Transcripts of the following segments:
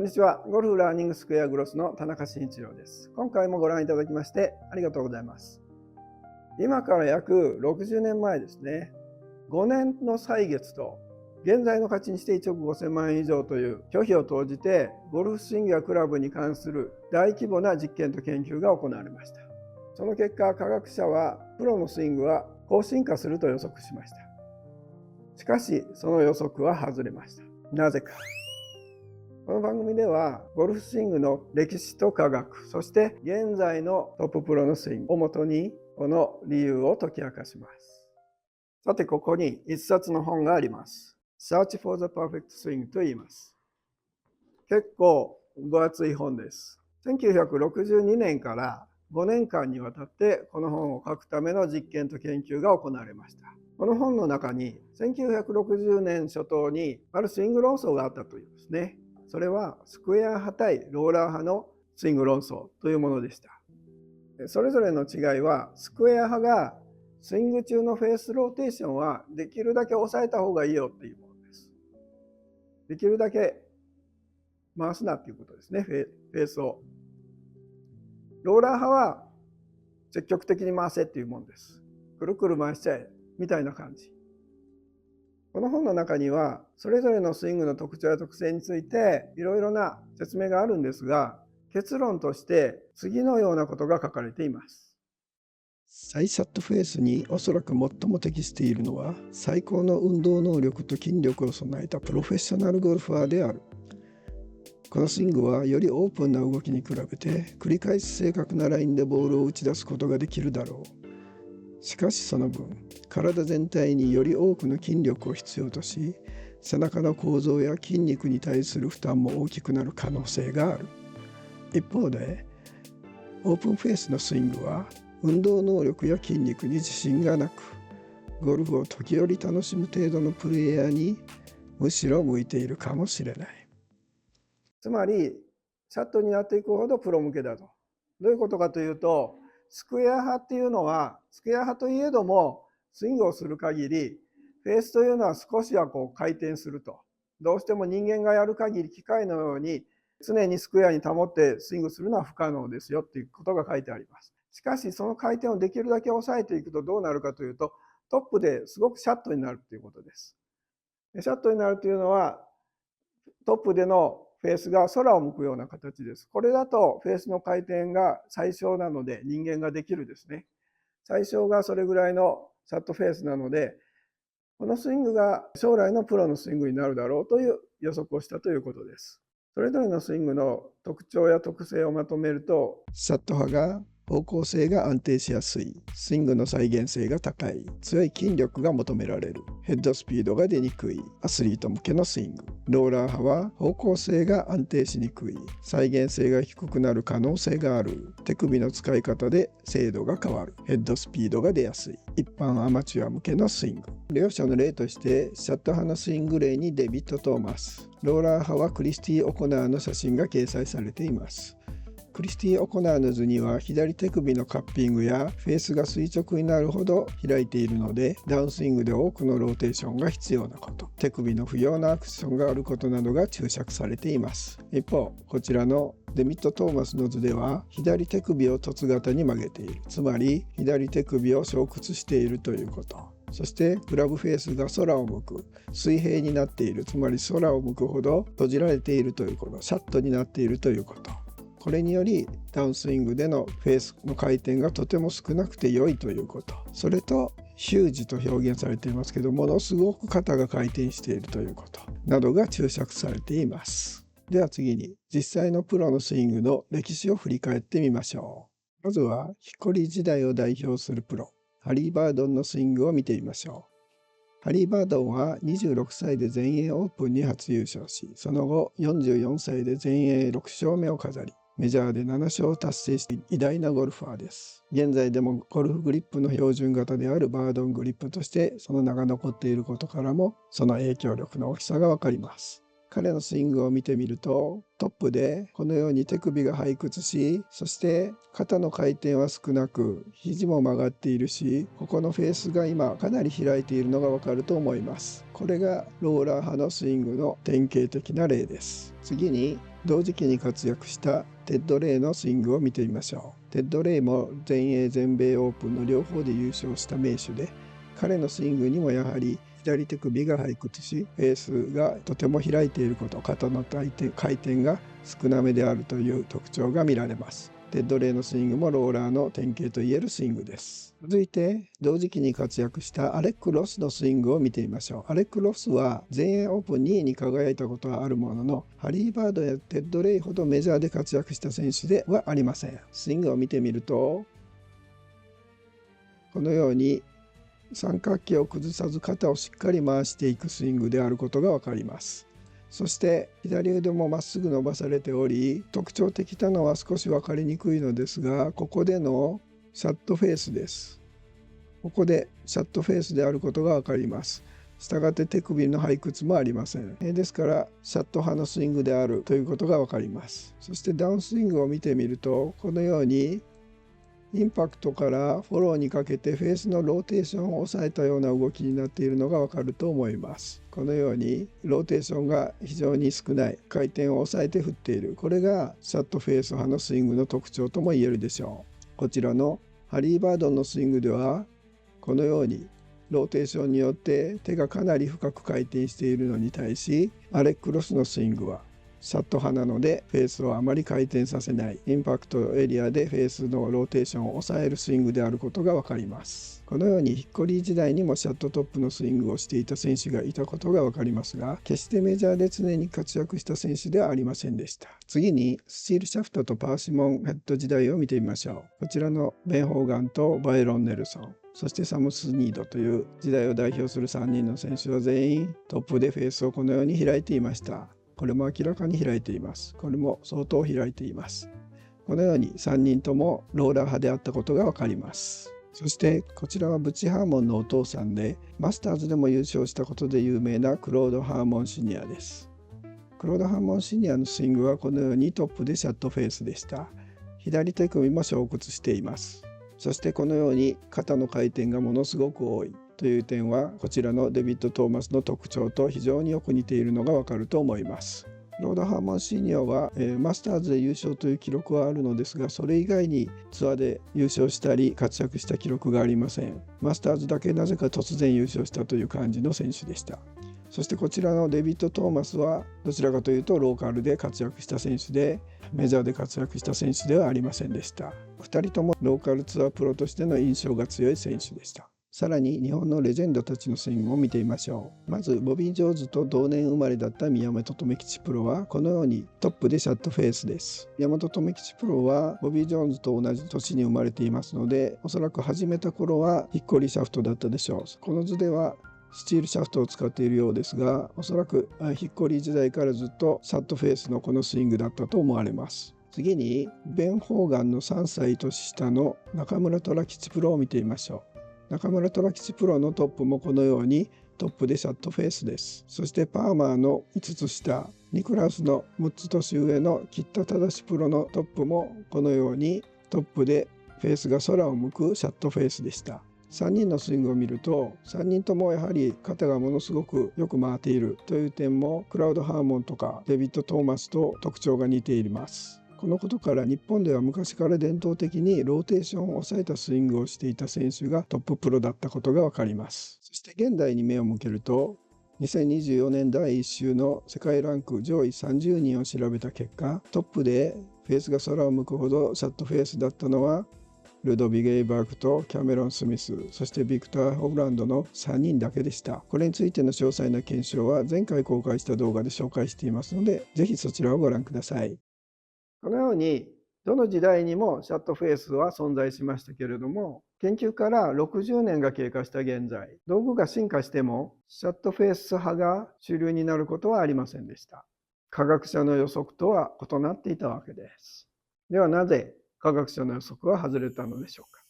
こんにちは。ゴルフラーニングスクエアグロスの田中慎一郎です。今回もご覧いただきましてありがとうございます。今から約60年前ですね、5年の歳月と現在の価値にして1億5000万円以上という巨費を投じてゴルフスイングやクラブに関する大規模な実験と研究が行われました。その結果、科学者はプロのスイングは高進化すると予測しました。しかしその予測は外れました。なぜか。この番組ではゴルフスイングの歴史と科学、そして現在のトッププロのスイングをもとにこの理由を解き明かします。さて、ここに一冊の本があります。Search for the Perfect Swing と言います。結構分厚い本です。1962年から5年間にわたってこの本を書くための実験と研究が行われました。この本の中に1960年初頭にあるスイング論争があったというんですね。それはスクエア派対ローラー派のスイング論争というものでした。それぞれの違いは、スクエア派がスイング中のフェースローテーションはできるだけ抑えた方がいいよっていうものです。できるだけ回すなっていうことですね、フェースを。ローラー派は積極的に回せっていうものです。くるくる回しちゃえみたいな感じ。この本の中にはそれぞれのスイングの特徴や特性についていろいろな説明があるんですが、結論として次のようなことが書かれています。サイシャットフェースにおそらく最も適しているのは、最高の運動能力と筋力を備えたプロフェッショナルゴルファーである。このスイングはよりオープンな動きに比べて繰り返し正確なラインでボールを打ち出すことができるだろう。しかしその分、体全体により多くの筋力を必要とし、背中の構造や筋肉に対する負担も大きくなる可能性がある。一方で、オープンフェースのスイングは運動能力や筋肉に自信がなく、ゴルフを時折楽しむ程度のプレイヤーにむしろ向いているかもしれない。つまりシャットになっていくほどプロ向けだと。どういうことかというと、スクエア派っていうのは、スクエア派といえどもスイングをする限りフェースというのは少しは回転すると。どうしても人間がやる限り機械のように常にスクエアに保ってスイングするのは不可能ですよっていうことが書いてあります。しかしその回転をできるだけ抑えていくとどうなるかというと、トップですごくシャットになるということです。シャットになるというのはトップでのフェースが空を向くような形です。これだとフェースの回転が最小なので人間ができるですね。最小がそれぐらいのシャットフェースなので、このスイングが将来のプロのスイングになるだろうという予測をしたということです。それぞれのスイングの特徴や特性をまとめると、シャット派が方向性が安定しやすい、スイングの再現性が高い、強い筋力が求められる、ヘッドスピードが出にくい、アスリート向けのスイング。ローラー派は方向性が安定しにくい、再現性が低くなる可能性がある、手首の使い方で精度が変わる、ヘッドスピードが出やすい、一般アマチュア向けのスイング。両者の例として、シャット派のスイング例にデビッド・トーマス、ローラー派はクリスティ・オコナーの写真が掲載されています。クリスティ・オコナーの図には左手首のカッピングやフェースが垂直になるほど開いているので、ダウンスイングで多くのローテーションが必要なこと、手首の不要なアクションがあることなどが注釈されています。一方、こちらのデミット・トーマスの図では左手首を凸型に曲げている、つまり左手首を小屈しているということ。そしてグラブフェースが空を向く、水平になっている、つまり空を向くほど閉じられているということ、シャットになっているということ。これによりダウンスイングでのフェースの回転がとても少なくて良いということ。それとヒュージと表現されていますけど、ものすごく肩が回転しているということなどが注釈されています。では次に実際のプロのスイングの歴史を振り返ってみましょう。まずはヒコリ時代を代表するプロ、ハリー・バードンのスイングを見てみましょう。ハリー・バードンは26歳で全英オープンに初優勝し、その後44歳で全英6勝目を飾り、メジャーで7勝を達成して偉大なゴルファーです。現在でもゴルフグリップの標準型であるバードングリップとしてその名が残っていることからも、その影響力の大きさがわかります。彼のスイングを見てみると、トップでこのように手首が背屈し、そして肩の回転は少なく、肘も曲がっているし、ここのフェースが今かなり開いているのがわかると思います。これがローラー派のスイングの典型的な例です。次に同時期に活躍したテッド・レイのスイングを見てみましょう。テッド・レイも全英全米オープンの両方で優勝した名手で、彼のスイングにもやはり左手首が背屈し、フェースがとても開いていること、肩の回転が少なめであるという特徴が見られます。テッド・レイのスイングもローラーの典型といえるスイングです。続いて同時期に活躍したアレック・ロスのスイングを見てみましょう。アレック・ロスは全英オープン2位に輝いたことはあるものの、ハリー・バードやテッド・レイほどメジャーで活躍した選手ではありません。スイングを見てみると、このように三角形を崩さず肩をしっかり回していくスイングであることがわかります。そして左腕もまっすぐ伸ばされており、特徴的なのは少し分かりにくいのですが、ここでのシャットフェースです。ここでシャットフェースであることが分かります。したがって手首の背屈もありません。ですからシャット派のスイングであるということが分かります。そしてダウンスイングを見てみると、このようにインパクトからフォローにかけてフェースのローテーションを抑えたような動きになっているのがわかると思います。このようにローテーションが非常に少ない、回転を抑えて振っている、これがシャットフェース派のスイングの特徴とも言えるでしょう。こちらのハリー・バードンのスイングではこのようにローテーションによって手がかなり深く回転しているのに対し、アレック・ロスのスイングはシャット派なのでフェースをあまり回転させない、インパクトエリアでフェースのローテーションを抑えるスイングであることが分かります。このようにヒッコリー時代にもシャットトップのスイングをしていた選手がいたことが分かりますが、決してメジャーで常に活躍した選手ではありませんでした。次にスチールシャフトとパーシモンヘッド時代を見てみましょう。こちらのベン・ホーガンとバイロン・ネルソン、そしてサム・スニードという時代を代表する3人の選手は全員トップでフェースをこのように開いていました。これも明らかに開いています。これも相当開いています。このように3人ともローラー派であったことがわかります。そしてこちらはブチ・ハーモンのお父さんで、マスターズでも優勝したことで有名なクロード・ハーモンシニアです。クロード・ハーモンシニアのスイングはこのようにトップでシャットフェースでした。左手首も小屈しています。そしてこのように肩の回転がものすごく多いという点は、こちらのデビッド・トーマスの特徴と非常によく似ているのがわかると思います。ロード・ハーモンシニアは、マスターズで優勝という記録はあるのですが、それ以外にツアーで優勝したり活躍した記録がありません。マスターズだけなぜか突然優勝したという感じの選手でした。そしてこちらのデビッド・トーマスはどちらかというとローカルで活躍した選手で、メジャーで活躍した選手ではありませんでした。2人ともローカルツアープロとしての印象が強い選手でした。さらに日本のレジェンドたちのスイングを見てみましょう。まずボビー・ジョーンズと同年生まれだった宮本留吉プロはこのようにトップでシャットフェースです。宮本留吉プロはボビー・ジョーンズと同じ年に生まれていますので、おそらく始めた頃はヒッコリーシャフトだったでしょう。この図ではスチールシャフトを使っているようですが、おそらくヒッコリー時代からずっとシャットフェースのこのスイングだったと思われます。次にベン・ホーガンの3歳年下の中村虎吉プロを見てみましょう。中村虎吉プロのトップもこのようにトップでシャットフェースです。そしてパーマーの5つ下、ニクラウスの6つ年上の吉田忠プロのトップもこのようにトップでフェースが空を向くシャットフェースでした。3人のスイングを見ると、3人ともやはり肩がものすごくよく回っているという点もクラウド・ハーモンとかデビッド・トーマスと特徴が似ています。このことから日本では昔から伝統的にローテーションを抑えたスイングをしていた選手がトッププロだったことがわかります。そして現代に目を向けると、2024年第1週の世界ランク上位30人を調べた結果、トップでフェースが空を向くほどシャットフェースだったのはルドビゲ・イバーグとキャメロン・スミス、そしてビクター・ホブランドの3人だけでした。これについての詳細な検証は前回公開した動画で紹介していますので、ぜひそちらをご覧ください。このようにどの時代にもシャットフェースは存在しましたけれども、研究から60年が経過した現在、道具が進化してもシャットフェース派が主流になることはありませんでした。科学者の予測とは異なっていたわけです。ではなぜ科学者の予測は外れたのでしょうか。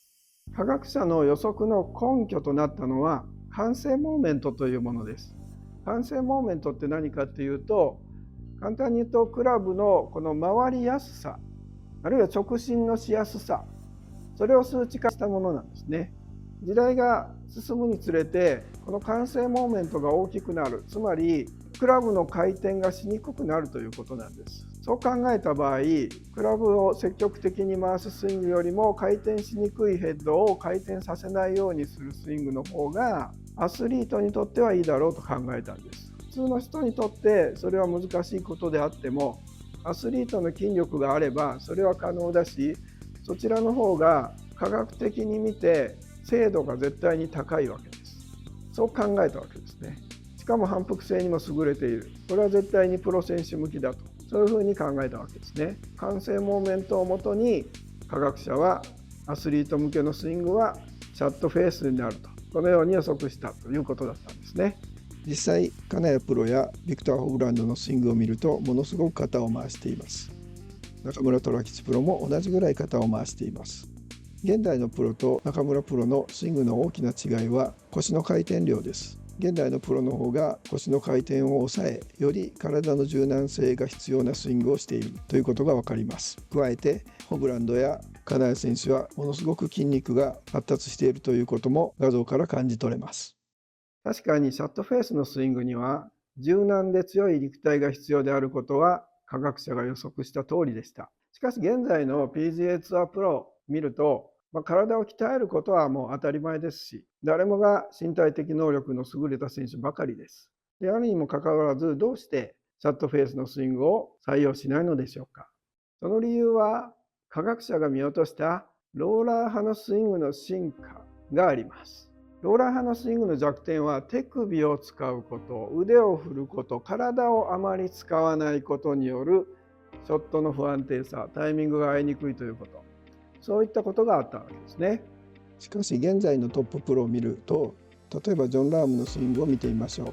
科学者の予測の根拠となったのは慣性モーメントというものです。慣性モーメントって何かっていうと、簡単に言うとクラブのこの回りやすさ、あるいは直進のしやすさ、それを数値化したものなんですね。時代が進むにつれてこの慣性モーメントが大きくなる、つまりクラブの回転がしにくくなるということなんです。そう考えた場合、クラブを積極的に回すスイングよりも回転しにくいヘッドを回転させないようにするスイングの方がアスリートにとってはいいだろうと考えたんです。普通の人にとってそれは難しいことであっても、アスリートの筋力があればそれは可能だし、そちらの方が科学的に見て精度が絶対に高いわけです。そう考えたわけですね。しかも反復性にも優れている。これは絶対にプロ選手向きだと。そういうふうに考えたわけですね。慣性モーメントをもとに科学者はアスリート向けのスイングはシャットフェースになると、このように予測したということだったんですね。実際金谷プロやビクター・ホグランドのスイングを見るとものすごく肩を回しています。中村虎吉プロも同じぐらい肩を回しています。現代のプロと中村プロのスイングの大きな違いは腰の回転量です。現代のプロの方が腰の回転を抑え、より体の柔軟性が必要なスイングをしているということが分かります。加えてホグランドや金谷選手はものすごく筋肉が発達しているということも画像から感じ取れます。確かにシャットフェースのスイングには柔軟で強い肉体が必要であることは科学者が予測した通りでした。しかし現在の PGA ツアープロを見ると、体を鍛えることはもう当たり前ですし、誰もが身体的能力の優れた選手ばかりです。であるにもかかわらず、どうしてシャットフェースのスイングを採用しないのでしょうか。その理由は、科学者が見落としたローラー派のスイングの進化があります。ローラー派のスイングの弱点は手首を使うこと、腕を振ること、体をあまり使わないことによるショットの不安定さ、タイミングが合いにくいということ、そういったことがあったわけですね。しかし現在のトッププロを見ると、例えばジョン・ラームのスイングを見てみましょ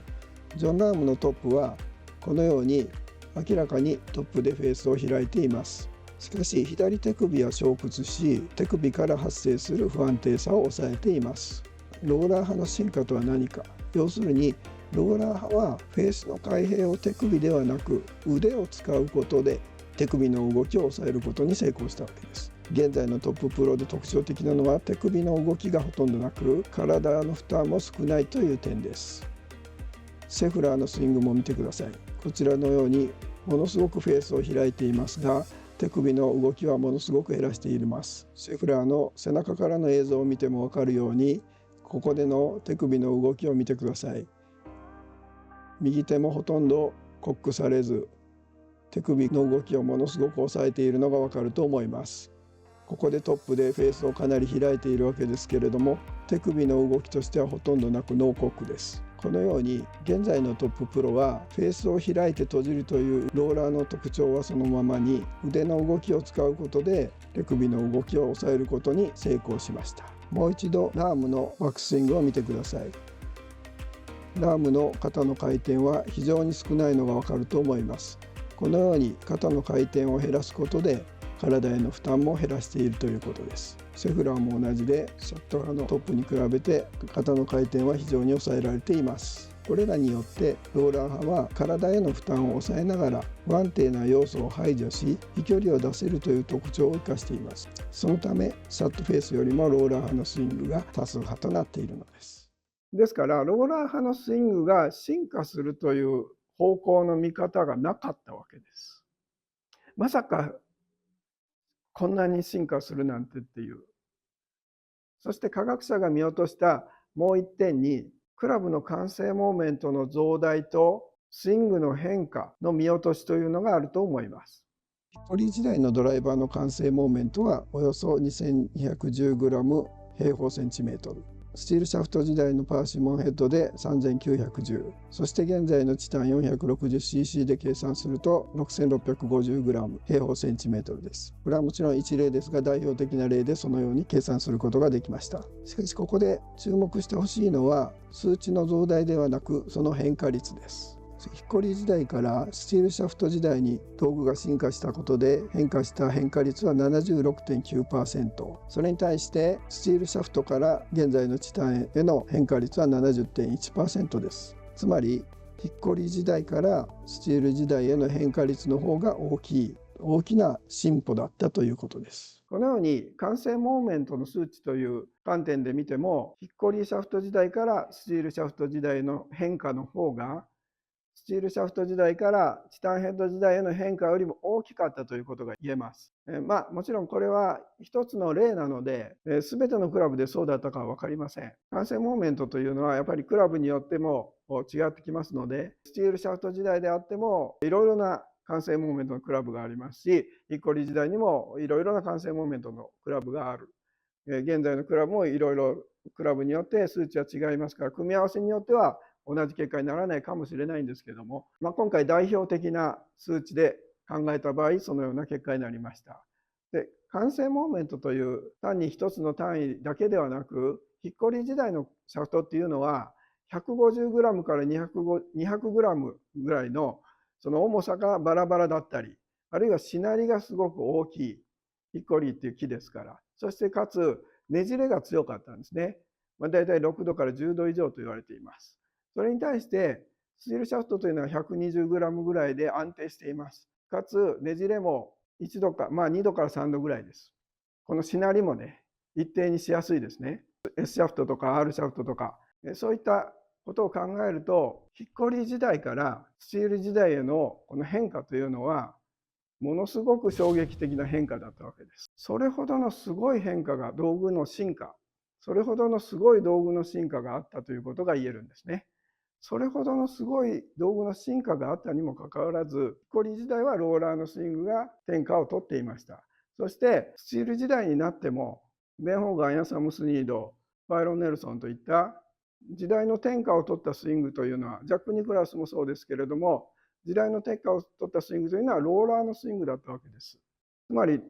う。ジョン・ラームのトップはこのように明らかにトップでフェースを開いています。しかし左手首は衝屈し、手首から発生する不安定さを抑えています。ローラー派の進化とは何か。要するにローラー派はフェースの開閉を手首ではなく腕を使うことで手首の動きを抑えることに成功したわけです。現在のトッププロで特徴的なのは手首の動きがほとんどなく体の負担も少ないという点です。シェフラーのスイングも見てください。こちらのようにものすごくフェースを開いていますが、手首の動きはものすごく減らしています。シェフラーの背中からの映像を見ても分かるように、ここでの手首の動きを見てください。右手もほとんどコックされず、手首の動きをものすごく抑えているのが分かると思います。ここでトップでフェースをかなり開いているわけですけれども、手首の動きとしてはほとんどなくノーコックです。このように現在のトッププロはフェースを開いて閉じるというローラーの特徴はそのままに、腕の動きを使うことで手首の動きを抑えることに成功しました。もう一度ラームのバックスイングを見てください。ラームの肩の回転は非常に少ないのがわかると思います。このように肩の回転を減らすことで体への負担も減らしているということです。シェフラーも同じで、ショット派のトップに比べて肩の回転は非常に抑えられています。これらによってローラー派は体への負担を抑えながら不安定な要素を排除し、飛距離を出せるという特徴を生かしています。そのためシャットフェースよりもローラー派のスイングが多数派となっているのです。ですからローラー派のスイングが進化するという方向の見方がなかったわけです。まさかこんなに進化するなんてっていう。そして科学者が見落としたもう一点に、クラブの慣性モーメントの増大とスイングの変化の見落としというのがあると思います。ヒッコリー時代のドライバーの慣性モーメントはおよそ 2210g 平方センチメートル。スチールシャフト時代のパーシモンヘッドで3910、そして現在のチタン 460cc で計算すると 6650g 平方センチメートルです。これはもちろん一例ですが、代表的な例でそのように計算することができました。しかしここで注目してほしいのは数値の増大ではなくその変化率です。ヒッコリー時代からスチールシャフト時代に道具が進化したことで変化した変化率は 76.9%、 それに対してスチールシャフトから現在のチタンへの変化率は 70.1% です。つまりヒッコリー時代からスチール時代への変化率の方が大きな進歩だったということです。このように慣性モーメントの数値という観点で見ても、ヒッコリーシャフト時代からスチールシャフト時代の変化の方がスチールシャフト時代からチタンヘッド時代への変化よりも大きかったということが言えます。もちろんこれは一つの例なので、全てのクラブでそうだったかは分かりません。慣性モーメントというのはやっぱりクラブによっても違ってきますので、スチールシャフト時代であってもいろいろな慣性モーメントのクラブがありますし、ヒッコリー時代にもいろいろな慣性モーメントのクラブがある。現在のクラブもいろいろクラブによって数値は違いますから、組み合わせによっては同じ結果にならないかもしれないんですけども、今回代表的な数値で考えた場合、そのような結果になりました。で、慣性モーメントという単に一つの単位だけではなく、ヒッコリー時代のシャフトっていうのは 150g から 200g ぐらいのその重さがバラバラだったり、あるいはしなりがすごく大きいヒッコリーっていう木ですから、そしてかつねじれが強かったんですね。だいたい6度から10度以上と言われています。それに対してスチールシャフトというのは 120g ぐらいで安定しています。かつねじれも1度か、2度から3度ぐらいです。このしなりもね、一定にしやすいですね。S シャフトとか R シャフトとか、そういったことを考えると、ヒッコリー時代からスチール時代へのこの変化というのは、ものすごく衝撃的な変化だったわけです。それほどのすごい変化が、道具の進化、それほどのすごい道具の進化があったということが言えるんですね。それほどのすごい道具の進化があったにもかかわらず、ヒッコリー時代はローラーのスイングが天下を取っていました。そしてスチール時代になっても、ベン・ホーガンやサム・スニード、バイロン・ネルソンといった時代の天下を取ったスイングというのは、ジャック・ニクラスもそうですけれども、時代の天下を取ったスイングというのはローラーのスイングだったわけです。つまり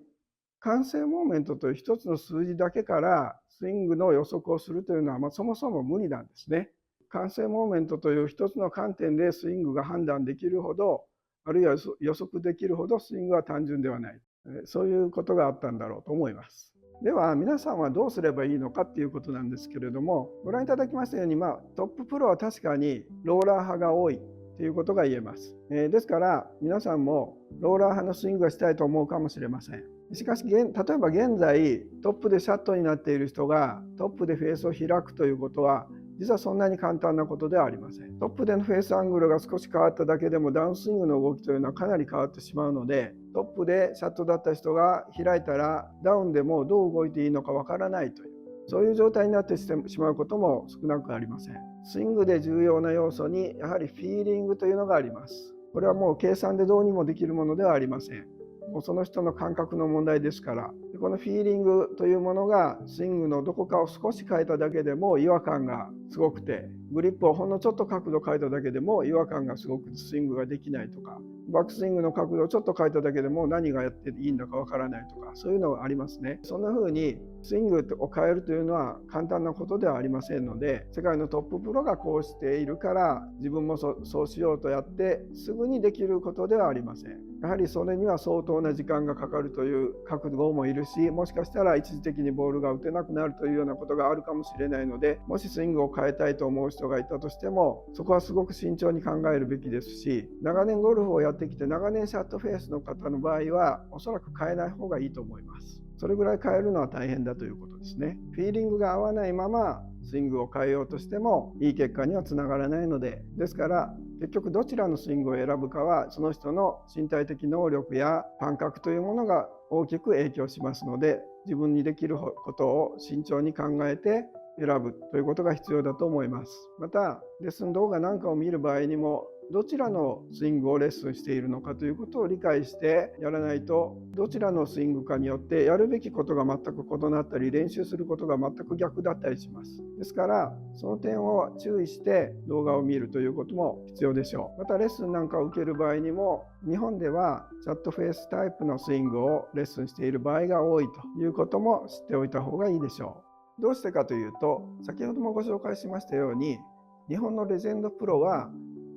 慣性モーメントという一つの数字だけからスイングの予測をするというのは、そもそも無理なんですね。慣性モーメントという一つの観点でスイングが判断できるほど、あるいは予測できるほどスイングは単純ではない。そういうことがあったんだろうと思います。では皆さんはどうすればいいのかっていうことなんですけれども、ご覧いただきましたように、トッププロは確かにローラー派が多いということが言えます。ですから皆さんもローラー派のスイングがしたいと思うかもしれません。しかし例えば現在トップでシャットになっている人がトップでフェースを開くということは実はそんなに簡単なことではありません。トップでのフェースアングルが少し変わっただけでもダウンスイングの動きというのはかなり変わってしまうので、トップでシャットだった人が開いたらダウンでもどう動いていいのかわからないという、そういう状態になってしまうことも少なくありません。スイングで重要な要素にやはりフィーリングというのがあります。これはもう計算でどうにもできるものではありません。もうその人の感覚の問題ですから、このフィーリングというものがスイングのどこかを少し変えただけでも違和感がすごくて、グリップをほんのちょっと角度変えただけでも違和感がすごくてスイングができないとか、バックスイングの角度をちょっと変えただけでも何がやっていいんだかわからないとか、そういうのがありますね。そんな風にスイングを変えるというのは簡単なことではありませんので、世界のトッププロがこうしているから自分もそうしようとやってすぐにできることではありません。やはりそれには相当な時間がかかるという覚悟もいるし、もしかしたら一時的にボールが打てなくなるというようなことがあるかもしれないので、もしスイングを変えたいと思う人がいたとしても、そこはすごく慎重に考えるべきですし、長年ゴルフをやってきて長年シャットフェースの方の場合はおそらく変えない方がいいと思います。それぐらい変えるのは大変だということですね。フィーリングが合わないままスイングを変えようとしてもいい結果にはつながらないので、ですから結局どちらのスイングを選ぶかはその人の身体的能力や感覚というものが大きく影響しますので、自分にできることを慎重に考えて選ぶということが必要だと思います。またレッスン動画なんかを見る場合にも、どちらのスイングをレッスンしているのかということを理解してやらないと、どちらのスイングかによってやるべきことが全く異なったり、練習することが全く逆だったりします。ですからその点を注意して動画を見るということも必要でしょう。またレッスンなんかを受ける場合にも、日本ではシャットフェースタイプのスイングをレッスンしている場合が多いということも知っておいた方がいいでしょう。どうしてかというと、先ほどもご紹介しましたように、日本のレジェンドプロは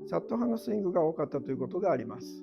シャット派のスイングが多かったということがあります。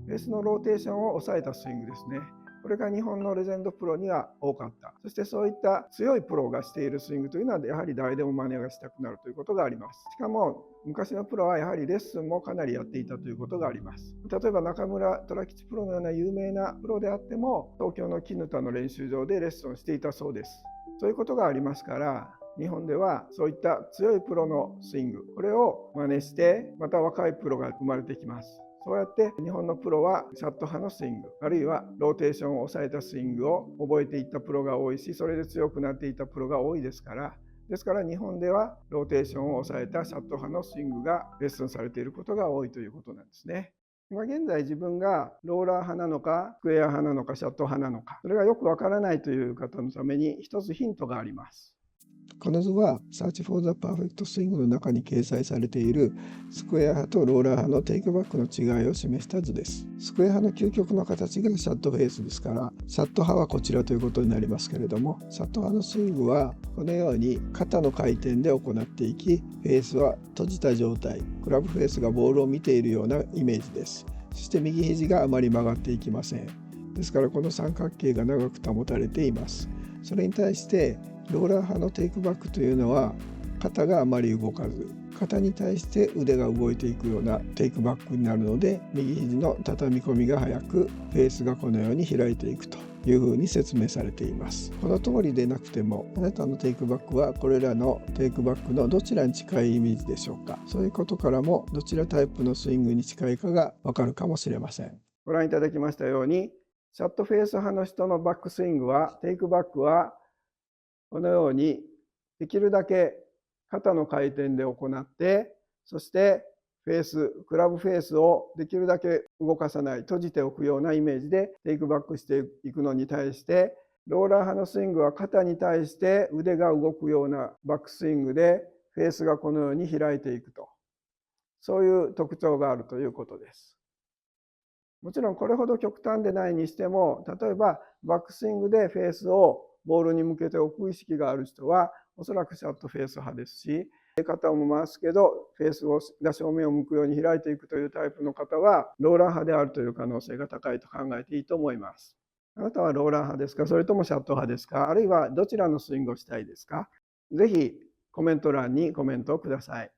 ベースのローテーションを抑えたスイングですね。これが日本のレジェンドプロには多かった。そしてそういった強いプロがしているスイングというのはやはり誰でも真似がしたくなるということがあります。しかも昔のプロはやはりレッスンもかなりやっていたということがあります。例えば中村虎吉プロのような有名なプロであっても、東京の絹田の練習場でレッスンをしていたそうです。そういうことがありますから、日本ではそういった強いプロのスイング、これを真似してまた若いプロが生まれてきます。そうやって日本のプロはシャット派のスイング、あるいはローテーションを抑えたスイングを覚えていったプロが多いし、それで強くなっていたプロが多いですから、日本ではローテーションを抑えたシャット派のスイングがレッスンされていることが多いということなんですね。今現在自分がローラー派なのかスクエア派なのかシャット派なのか、それがよくわからないという方のために一つヒントがあります。この図は Search for the Perfect Swing の中に掲載されているスクエア派とローラー派のテイクバックの違いを示した図です。スクエア派の究極の形がシャットフェースですから、シャット派はこちらということになりますけれども、シャット派のスイングはこのように肩の回転で行っていき、フェースは閉じた状態、クラブフェースがボールを見ているようなイメージです。そして右肘があまり曲がっていきません。ですからこの三角形が長く保たれています。それに対してローラー派のテイクバックというのは肩があまり動かず、肩に対して腕が動いていくようなテイクバックになるので、右肘の畳み込みが早く、フェースがこのように開いていくというふうに説明されています。この通りでなくても、あなたのテイクバックはこれらのテイクバックのどちらに近いイメージでしょうか。そういうことからもどちらタイプのスイングに近いかがわかるかもしれません。ご覧いただきましたように、シャットフェース派の人のバックスイングは、テイクバックはこのようにできるだけ肩の回転で行って、そしてフェース、クラブフェースをできるだけ動かさない、閉じておくようなイメージでテイクバックしていくのに対して、ローラー派のスイングは肩に対して腕が動くようなバックスイングで、フェースがこのように開いていくと。そういう特徴があるということです。もちろんこれほど極端でないにしても、例えばバックスイングでフェースをボールに向けておく意識がある人は、おそらくシャットフェース派ですし、肩も回すけど、フェースが正面を向くように開いていくというタイプの方は、ローラー派であるという可能性が高いと考えていいと思います。あなたはローラー派ですか、それともシャット派ですか、あるいはどちらのスイングをしたいですか。ぜひコメント欄にコメントをください。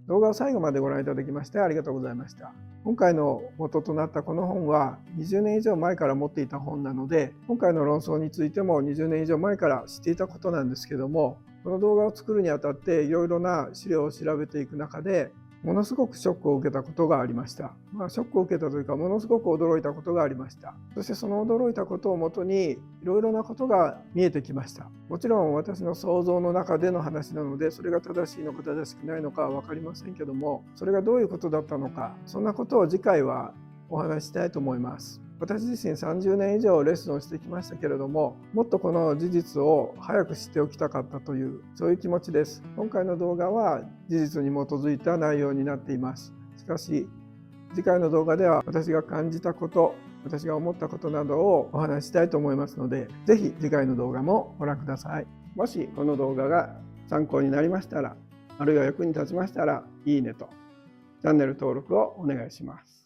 動画を最後までご覧いただきましてありがとうございました。今回の元となったこの本は20年以上前から持っていた本なので、今回の論争についても20年以上前から知っていたことなんですけども、この動画を作るにあたっていろいろな資料を調べていく中で、ものすごくショックを受けたことがありました。ショックを受けたというか、ものすごく驚いたことがありました。そしてその驚いたことをもとにいろいろなことが見えてきました。もちろん私の想像の中での話なので、それが正しいのか正しくないのかは分かりませんけども、それがどういうことだったのか、そんなことを次回はお話ししたいと思います。私自身30年以上レッスンをしてきましたけれども、もっとこの事実を早く知っておきたかったという、そういう気持ちです。今回の動画は事実に基づいた内容になっています。しかし、次回の動画では私が感じたこと、私が思ったことなどをお話ししたいと思いますので、ぜひ次回の動画もご覧ください。もしこの動画が参考になりましたら、あるいは役に立ちましたら、いいねとチャンネル登録をお願いします。